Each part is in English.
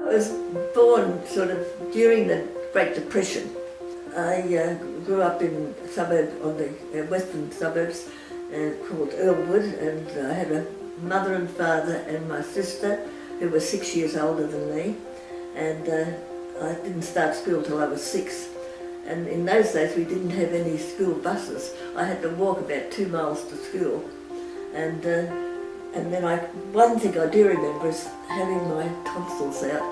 I was born sort of during the Great Depression. I grew up in a suburb on the western suburbs called Allwright, and I had a mother and father and my sister who was 6 years older than me, and I didn't start school till I was 6. And in those days we didn't have any school buses. I had to walk about 2 miles to school, and then one thing I do remember is having my tonsils out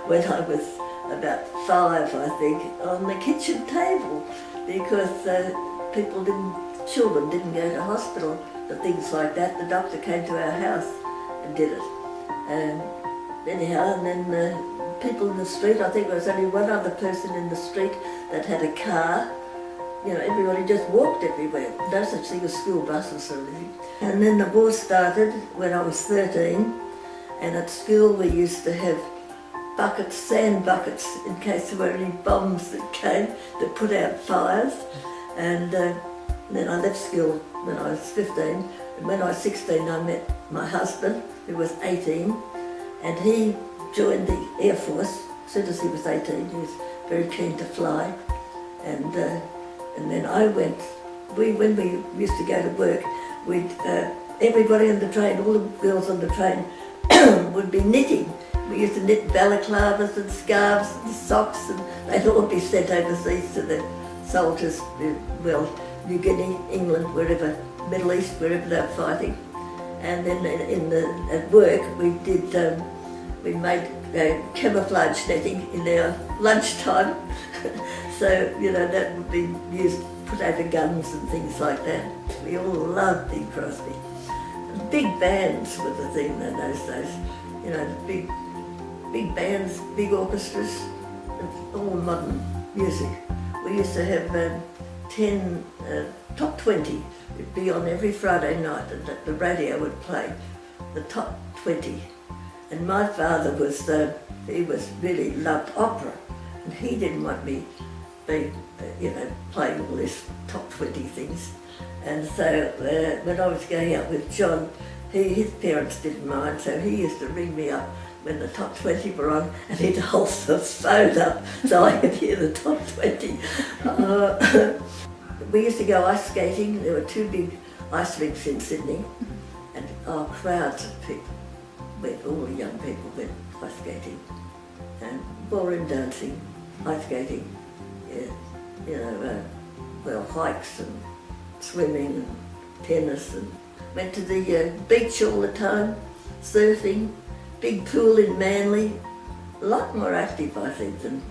when I was about 5, I think, on the kitchen table, because children didn't go to hospital for things like that. The doctor came to our house and did it. Anyhow, and then people in the street, I think there was only one other person in the street that had a car. You know, everybody just walked everywhere. No such thing as school buses or anything. And then the war started when I was 13, and at school we used to have buckets, sand buckets, in case there were any bombs that came to put out fires. And then I left school when I was 15, and when I was 16 I met my husband, who was 18, and he joined the Air Force. As soon as he was 18, he was very keen to fly, and then I went. When we used to go to work, everybody on the train, all the girls on the train, would be knitting. We used to knit balaclavas and scarves and socks, and they'd all be sent overseas to the soldiers, well, New Guinea, England, wherever, Middle East, wherever they were fighting. And then at work we made camouflage netting in our lunchtime. So, you know, that would be used, put over guns and things like that. We all loved Bing Crosby. And big bands were the thing in those days. You know, big bands, big orchestras, all modern music. We used to have 10 top 20. It'd be on every Friday night, and the radio would play the top 20. And my father he really loved opera, and he didn't want me playing all this top 20 things. And so when I was going out with John, his parents didn't mind, so he used to ring me up when the top 20 were on, and he'd hold the phone up so I could hear the top 20. We used to go ice skating. There were 2 big ice rinks in Sydney, and crowds of people went, all the young people went ice skating, and ballroom dancing, ice skating, hikes and swimming and tennis, and went to the beach all the time, surfing, big pool in Manly. A lot more active, I think, than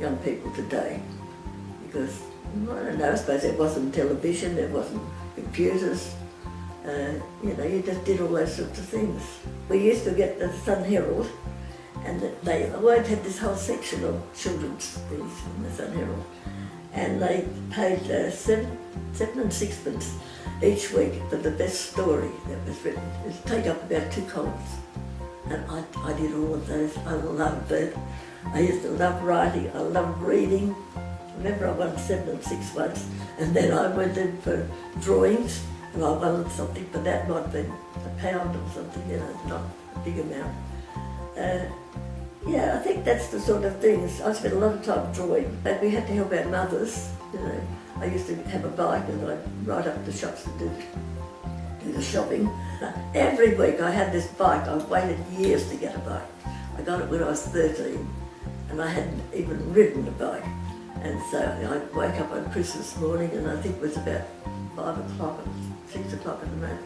young people today, because, I don't know, I suppose there wasn't television, there wasn't computers, you just did all those sorts of things. We used to get the Sun Herald, and they always had this whole section of children's things in the Sun Herald, and they paid 7 and 6pence each week for the best story that was written. It would take up about 2 columns, and I did all of those. I loved it. I used to love writing, I loved reading. I remember I won 7 and 6 once, and then I went in for drawings, and I won something for that, might have been £1 or something, not a big amount. I think that's the sort of things. I spent a lot of time drawing, but we had to help our mothers. I used to have a bike, and I'd ride up to shops and do the shopping. Every week I had this bike. I waited years to get a bike. I got it when I was 13, and I hadn't even ridden a bike. And so I woke up on Christmas morning, and I think it was about 5 o'clock or 6 o'clock in the morning,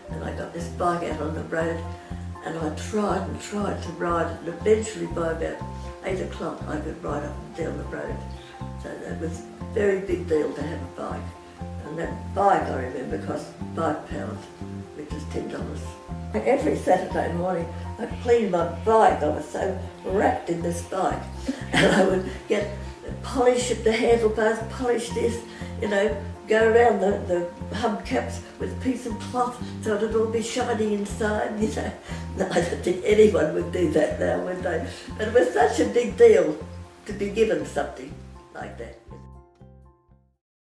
and I got this bike out on the road, and I tried and tried to ride it, and eventually by about 8 o'clock I could ride up and down the road. So that was a very big deal to have a bike. And that bike, I remember, cost £5, which is $10. Every Saturday morning I'd clean my bike. I was so wrapped in this bike, and I would polish the handlebars, polish this, go around the hubcaps with a piece of cloth so it'd all be shiny inside, No, I don't think anyone would do that now, would they? But it was such a big deal to be given something like that.